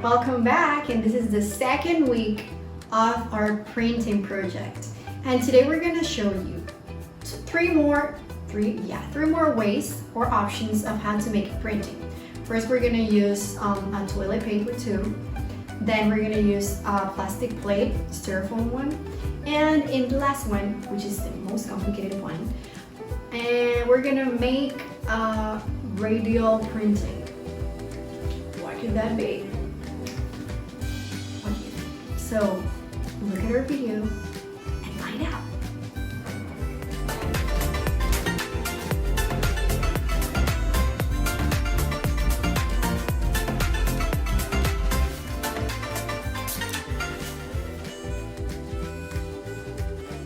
Welcome back, and this is the second week of our printing project. And today we're going to show you three more ways or options of how to make printing. First, we're going to use a toilet paper tube. Then we're going to use a plastic plate, styrofoam one. And in the last one, which is the most complicated one, and we're going to make radial printing. What could that be? So look at our video and find out.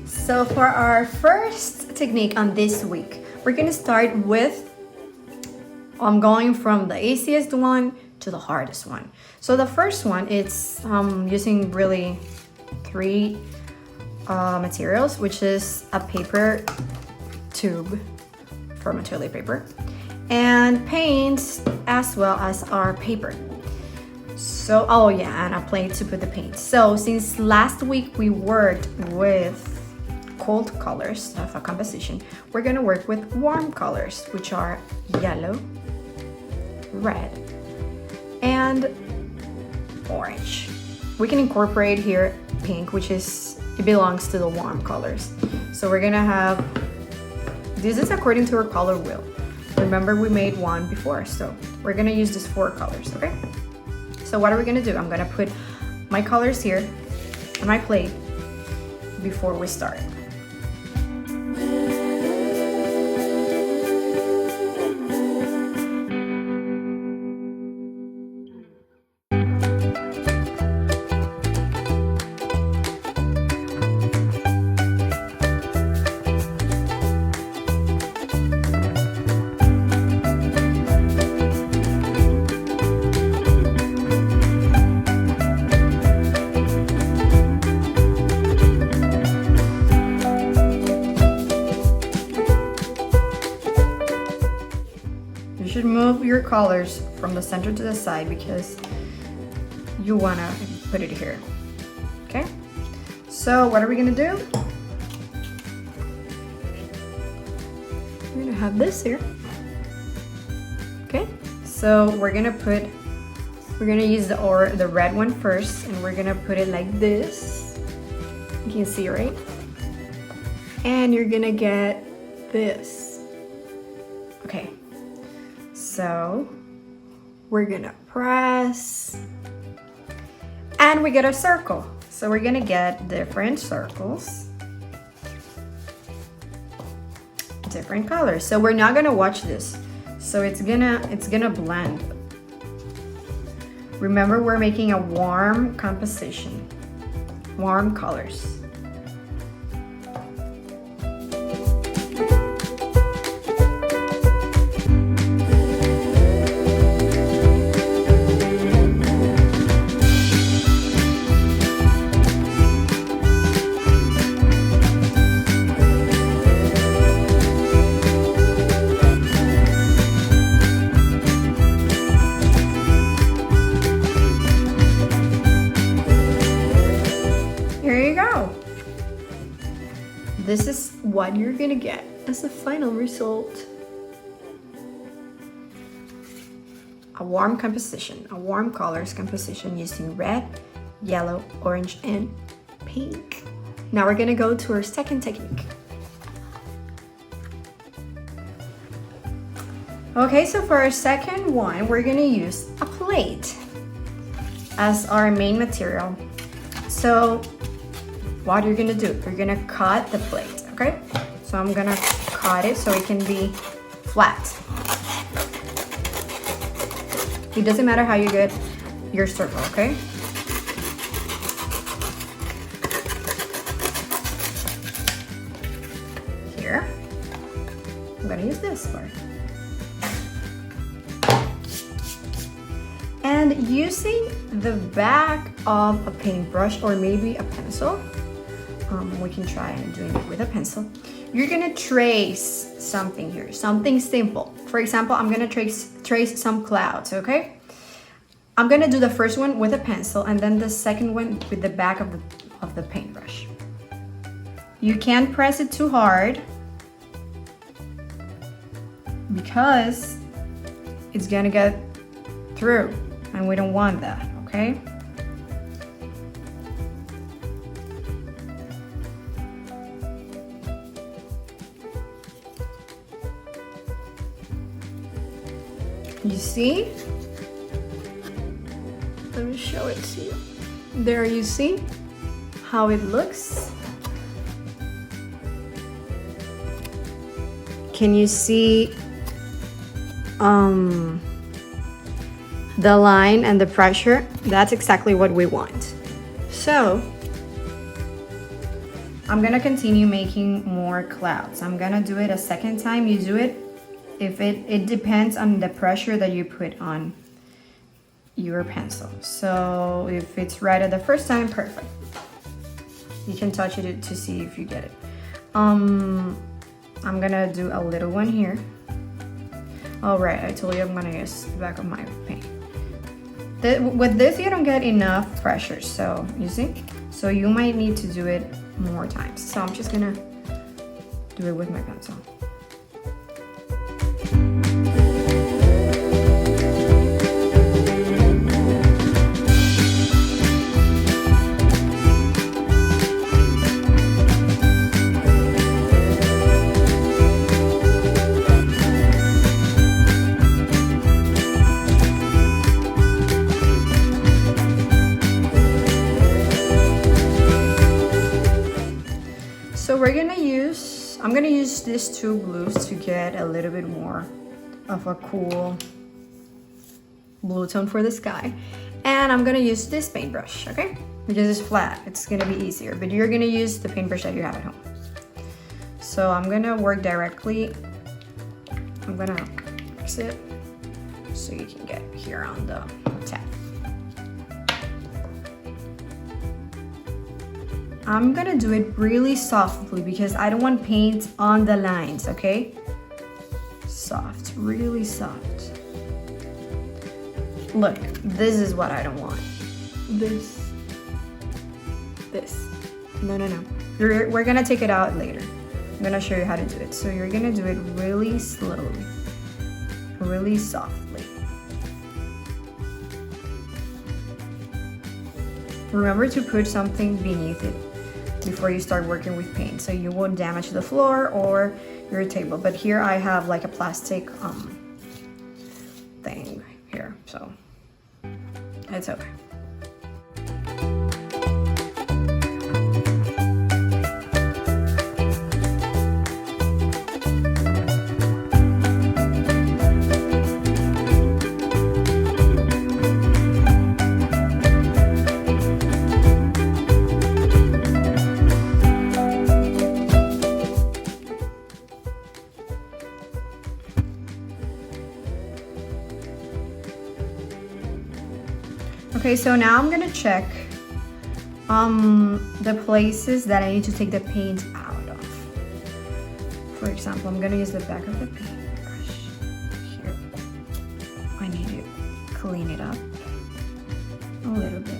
So for our first technique on this week, we're gonna start with going from the easiest one to the hardest one. So the first one, it's using really three materials, which is a paper tube for toilet paper and paints, as well as our paper. So, oh yeah, and a plate to put the paint. So since last week we worked with cold colors of a composition, we're gonna work with warm colors, which are yellow, red, and orange. We can incorporate here pink, which it belongs to the warm colors. So we're gonna have, this is according to our color wheel. Remember we made one before, so we're gonna use these 4 colors, okay? So what are we gonna do? I'm gonna put my colors here on my plate before we start. You should move your colors from the center to the side because you want to put it here. Okay? So what are we going to do? We're going to have this here. Okay? So we're going to use the red one first, and we're going to put it like this. You can see, right? And you're going to get this. Okay. So we're gonna press and we get a circle. So we're gonna get different circles, different colors. So we're not gonna watch this. So it's gonna blend. Remember, we're making a warm composition, warm colors. This is what you're gonna get as the final result. A warm composition, a warm colors composition using red, yellow, orange, and pink. Now we're gonna go to our second technique. Okay, so for our second one, we're gonna use a plate as our main material. So what you're gonna do, you're gonna cut the plate, okay? So I'm gonna cut it so it can be flat. It doesn't matter how you get your circle, okay? Here, I'm gonna use this part. And using the back of a paintbrush or maybe a pencil, we can try and doing it with a pencil. You're gonna trace something here, something simple. For example, I'm gonna trace some clouds, okay? I'm gonna do the first one with a pencil and then the second one with the back of the paintbrush. You can't press it too hard because it's gonna get through and we don't want that, okay? You see? Let me show it to you. There you see how it looks. Can you see the line and the pressure? That's exactly what we want. So I'm gonna continue making more clouds. I'm gonna do it a second time. You do it if it depends on the pressure that you put on your pencil. So if it's right at the first time, perfect. You can touch it to see if you get it. I'm gonna do a little one here. All right, I told you I'm gonna use the back of my paint. With this, you don't get enough pressure, so you see? So you might need to do it more times. So I'm just gonna do it with my pencil. So I'm gonna use these two blues to get a little bit more of a cool blue tone for the sky. And I'm gonna use this paintbrush, okay? Because it's flat, it's gonna be easier, but you're gonna use the paintbrush that you have at home. So I'm gonna work directly. I'm gonna mix it so you can get here on the tab. I'm gonna do it really softly because I don't want paint on the lines, okay? Soft, really soft. Look, this is what I don't want. This. No. We're gonna take it out later. I'm gonna show you how to do it. So you're gonna do it really slowly, really softly. Remember to put something beneath it before you start working with paint so you won't damage the floor or your table. But here I have like a plastic thing here, so it's okay. Okay, so now I'm gonna check the places that I need to take the paint out of. For example, I'm gonna use the back of the paintbrush here. I need to clean it up a little bit.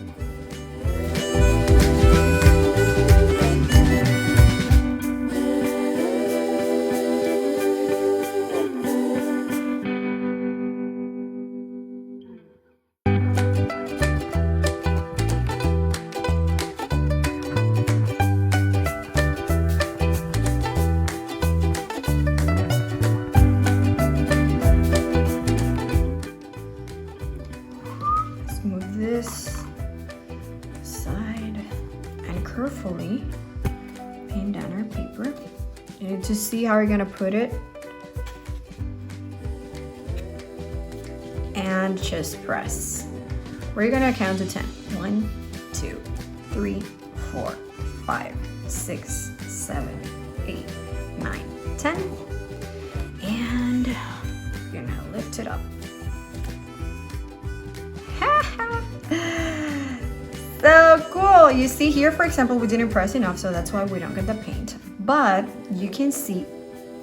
Move this aside and carefully paint down our paper. You need to see how you're gonna put it and just press. We're gonna count to 10. 1, 2, 3, 4, 5, 6, 7, 8, 9, 10. And you're gonna lift it up. So cool. You see here, for example, we didn't press enough, so that's why we don't get the paint. But you can see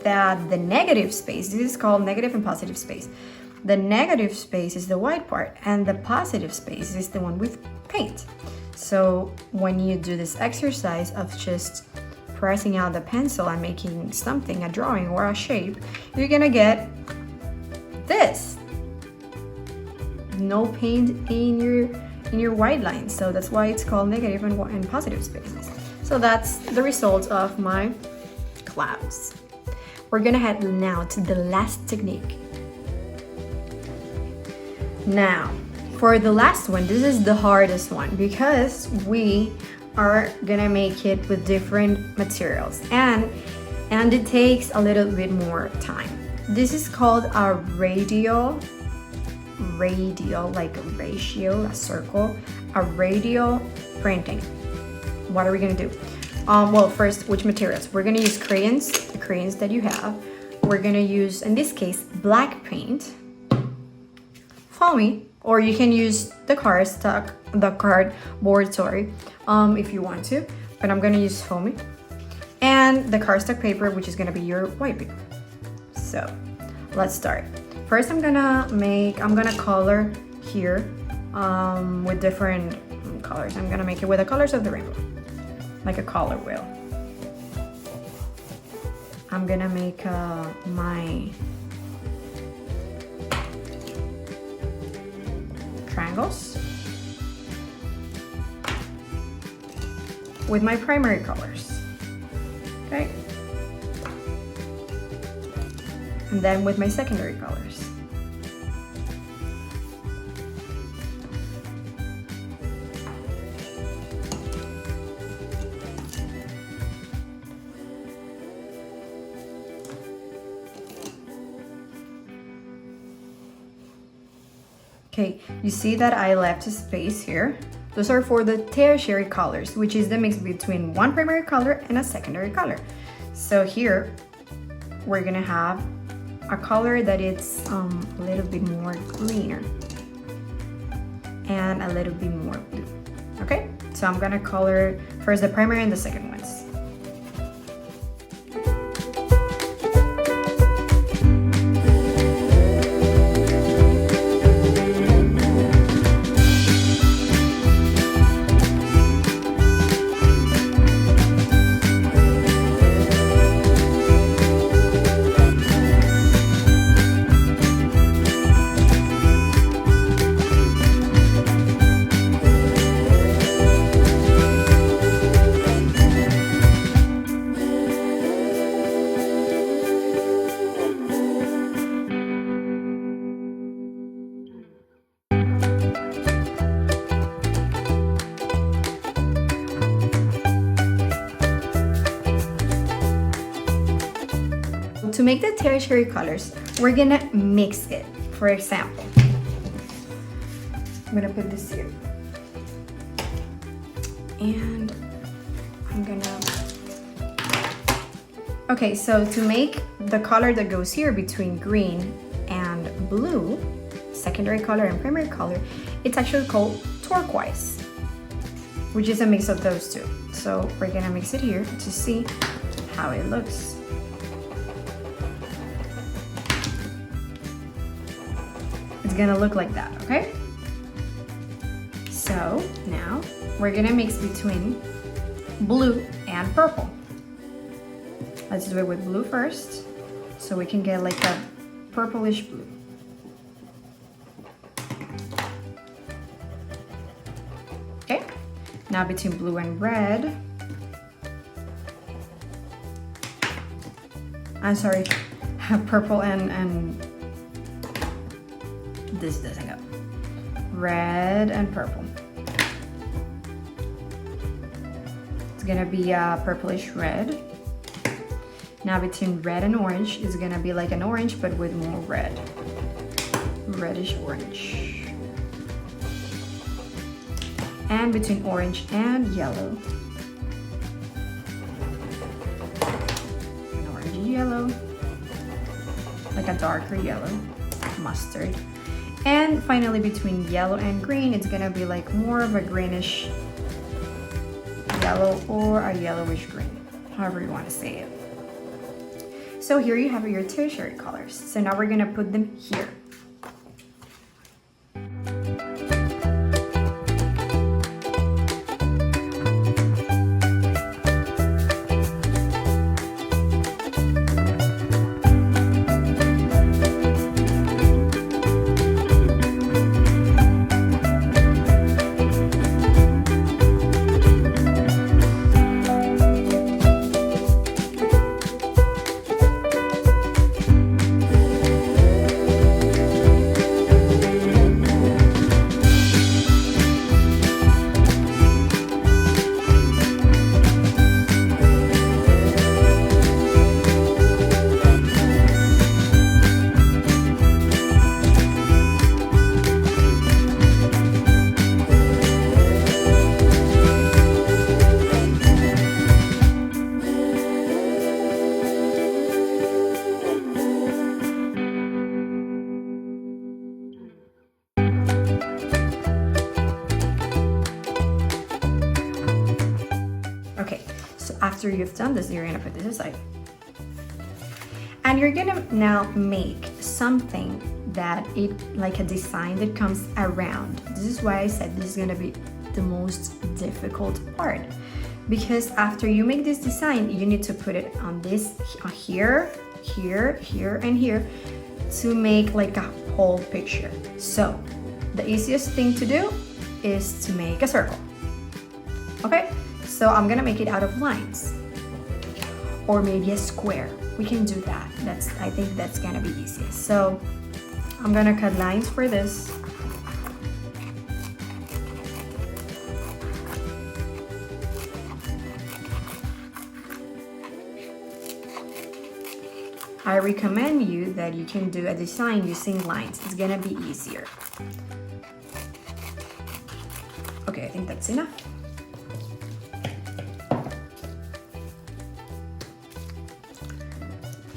that the negative space, this is called negative and positive space, The negative space is the white part, and the positive space is the one with paint. So when you do this exercise of just pressing out the pencil and making something, a drawing or a shape, you're gonna get this. No paint in your white lines, so that's why it's called negative and positive spaces. So that's the result of my clouds. We're gonna head now to the last technique. Now, for the last one, this is the hardest one because we are gonna make it with different materials and it takes a little bit more time. This is called a radial, like a ratio, a circle, a radial printing. What are we gonna do? Well, first, which materials? We're gonna use crayons, the crayons that you have. We're gonna use, in this case, black paint, foamy, or you can use the cardstock, the cardboard, sorry, if you want to, but I'm gonna use foamy. And the cardstock paper, which is gonna be your white paper. So, let's start. First, I'm gonna color here with different colors. I'm gonna make it with the colors of the rainbow, like a color wheel. I'm gonna make my triangles with my primary colors, okay? And then with my secondary colors. Okay, you see that I left a space here. Those are for the tertiary colors, which is the mix between one primary color and a secondary color. So here, we're gonna have a color that is a little bit more greener and a little bit more blue, okay? So I'm gonna color first the primary and the second ones. To make the tertiary colors, we're gonna mix it. For example, I'm gonna put this here. And I'm gonna... Okay, so to make the color that goes here between green and blue, secondary color and primary color, it's actually called turquoise, which is a mix of those two. So we're gonna mix it here to see how it looks. It's gonna look like that, okay? So now we're gonna mix between blue and purple. Let's do it with blue first, so we can get like a purplish blue. Okay, now between blue and red. I'm sorry, purple and this doesn't go. Red and purple. It's gonna be a purplish red. Now between red and orange, it's gonna be like an orange but with more red. Reddish orange. And between orange and yellow. An orangey yellow. Like a darker yellow. Mustard. And finally between yellow and green, it's gonna be like more of a greenish yellow or a yellowish green, however you want to say it. So here you have your tertiary colors. So now we're gonna put them here. after you've done this, you're gonna put this aside. And you're gonna now make something that like a design that comes around. This is why I said this is gonna be the most difficult part, because after you make this design, you need to put it on this here, here, here, and here to make like a whole picture. So the easiest thing to do is to make a circle. Okay, so I'm gonna make it out of lines, or maybe a square. We can do that. I think that's gonna be easiest. So I'm gonna cut lines for this. I recommend you that you can do a design using lines. It's gonna be easier. Okay, I think that's enough.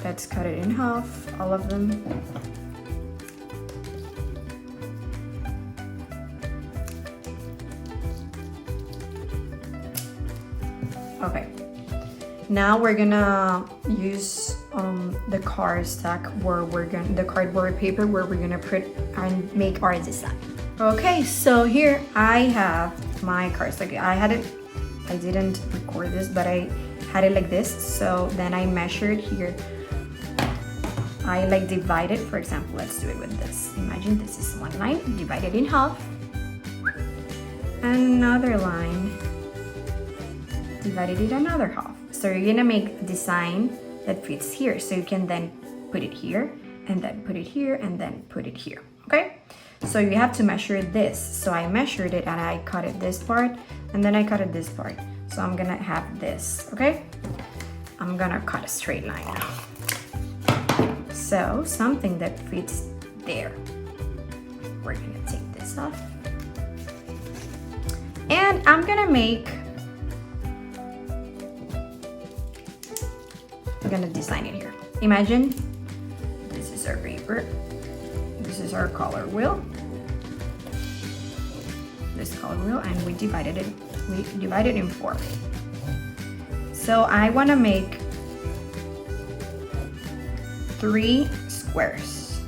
Let's cut it in half, all of them. Okay, now we're gonna use the cardstock where the cardboard paper where we're gonna print and make our design. Okay, so here I have my cardstock. I didn't record this, but I had it like this. So then I measured here. I like divided, for example, let's do it with this. Imagine this is one line, divide it in half. Another line, divided it another half. So you're gonna make a design that fits here. So you can then put it here, and then put it here, and then put it here, okay? So you have to measure this. So I measured it and I cut it this part, and then I cut it this part. So I'm gonna have this, okay? I'm gonna cut a straight line now. So something that fits there. We're gonna take this off. And I'm gonna design it here. Imagine this is our paper. This is our color wheel. This color wheel, and we divided it in 4. So I wanna make 3 squares.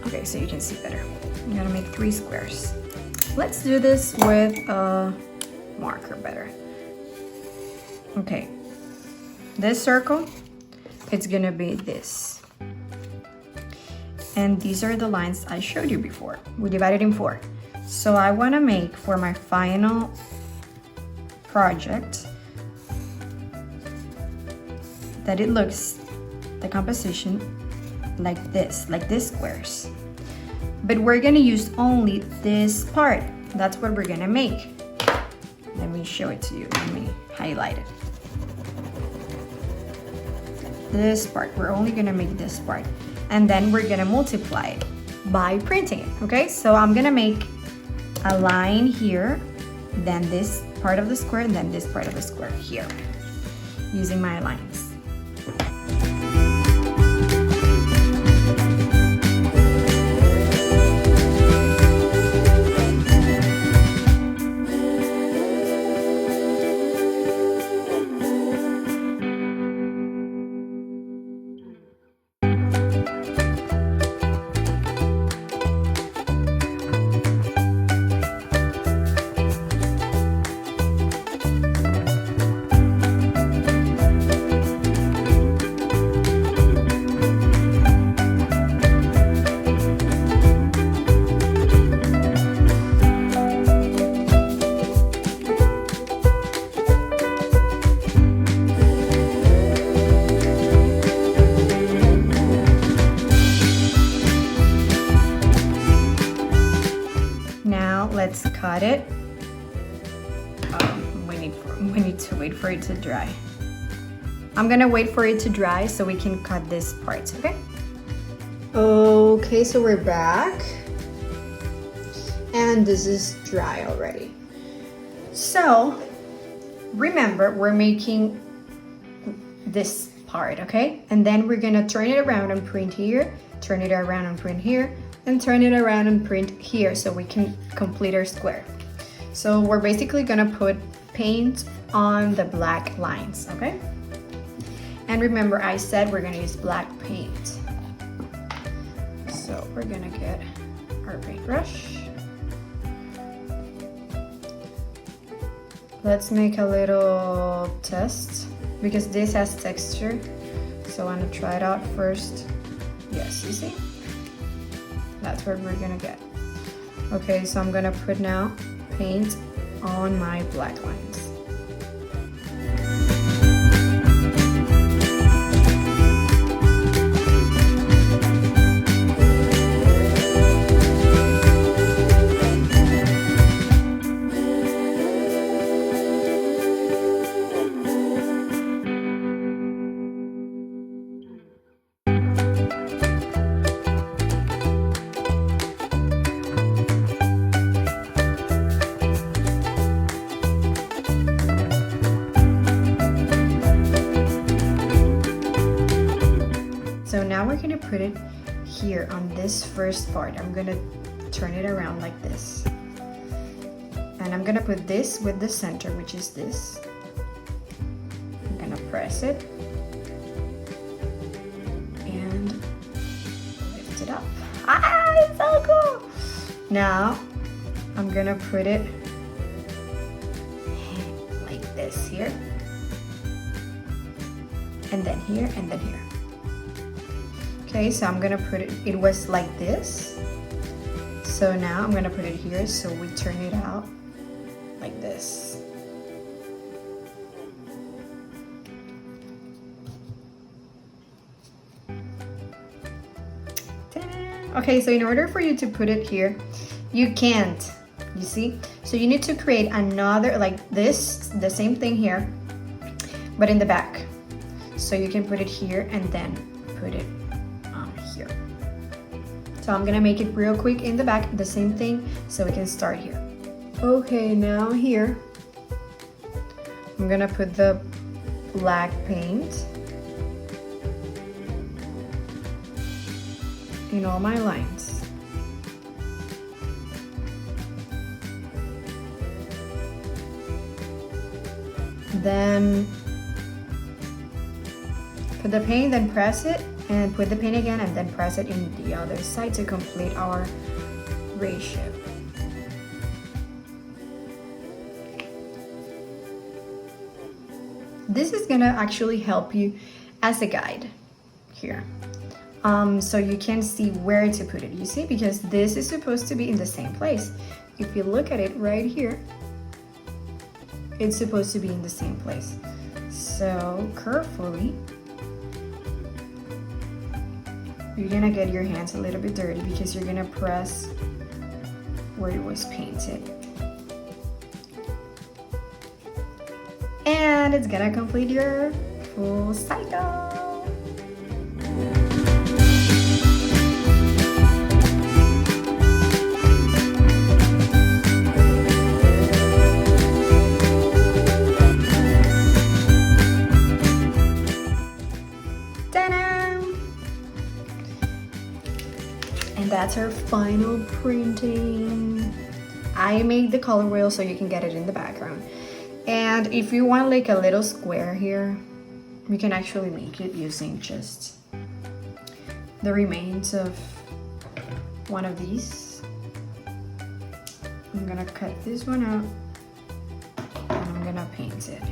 Okay, so you can see better. I'm gonna make 3 squares. Let's do this with a marker better. Okay, this circle, it's gonna be this. And these are the lines I showed you before. We divided in 4. So I wanna make for my final project that it looks, the composition, like this squares. But we're gonna use only this part. That's what we're gonna make. Let me show it to you. Let me highlight it. This part, we're only gonna make this part. And then we're gonna multiply it by printing it, okay? So I'm gonna make a line here, then this part of the square, and then this part of the square here, using my lines. Let's cut it. We need to wait for it to dry. I'm gonna wait for it to dry so we can cut this part, okay? Okay, so we're back. And this is dry already. So, remember, we're making this part, okay? And then we're gonna turn it around and print here, turn it around and print here, and turn it around and print here so we can complete our square. So we're basically gonna put paint on the black lines, okay? And remember, I said we're gonna use black paint. So we're gonna get our paintbrush. Let's make a little test because this has texture. So I'm gonna try it out first. Yes, you see? That's what we're gonna get. Okay, so I'm gonna put now paint on my black lines. So now we're gonna put it here on this first part. I'm gonna turn it around like this. And I'm gonna put this with the center, which is this. I'm gonna press it and lift it up. Ah, it's so cool! Now, I'm gonna put it like this here. And then here, and then here. Okay, so I'm gonna put it, it was like this. So now I'm gonna put it here, so we turn it out like this. Ta-da! Okay, so in order for you to put it here, you can't, you see? So you need to create another, like this, the same thing here, but in the back. So you can put it here and then put it here. So I'm gonna make it real quick in the back, the same thing, so we can start here. Okay, now here, I'm gonna put the black paint in all my lines. Then put the paint, then press it, and put the paint again, and then press it in the other side to complete our ratio. This is gonna actually help you as a guide here. So you can see where to put it, you see, because this is supposed to be in the same place. If you look at it right here, it's supposed to be in the same place. So carefully, you're gonna get your hands a little bit dirty because you're gonna press where it was painted. And it's gonna complete your full cycle. And that's our final printing. I made the color wheel so you can get it in the background. And if you want like a little square here, we can actually make it using just the remains of one of these. I'm gonna cut this one out and I'm gonna paint it.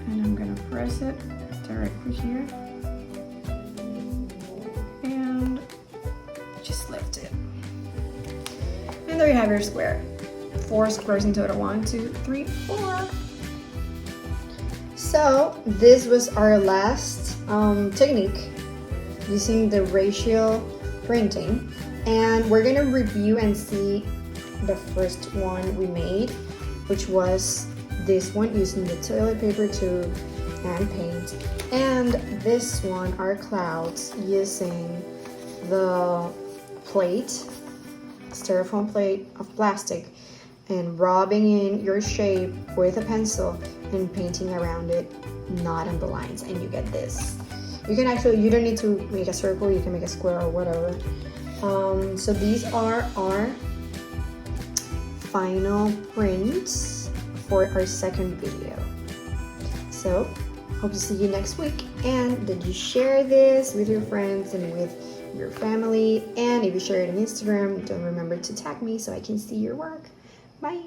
And I'm gonna press it directly here and just lift it. And there you have your square. 4 squares in total. 1, 2, 3, 4. So this was our last technique using the ratio printing, and we're gonna review and see the first one we made, which was this one using the toilet paper tube and paint, and this one, our clouds, using the plate, styrofoam plate of plastic, and rubbing in your shape with a pencil and painting around it, not on the lines, and you get this. You can actually, you don't need to make a circle, you can make a square or whatever. So these are our final prints for our second video. So hope to see you next week, and that you share this with your friends and with your family, and if you share it on Instagram, don't remember to tag me so I can see your work. Bye.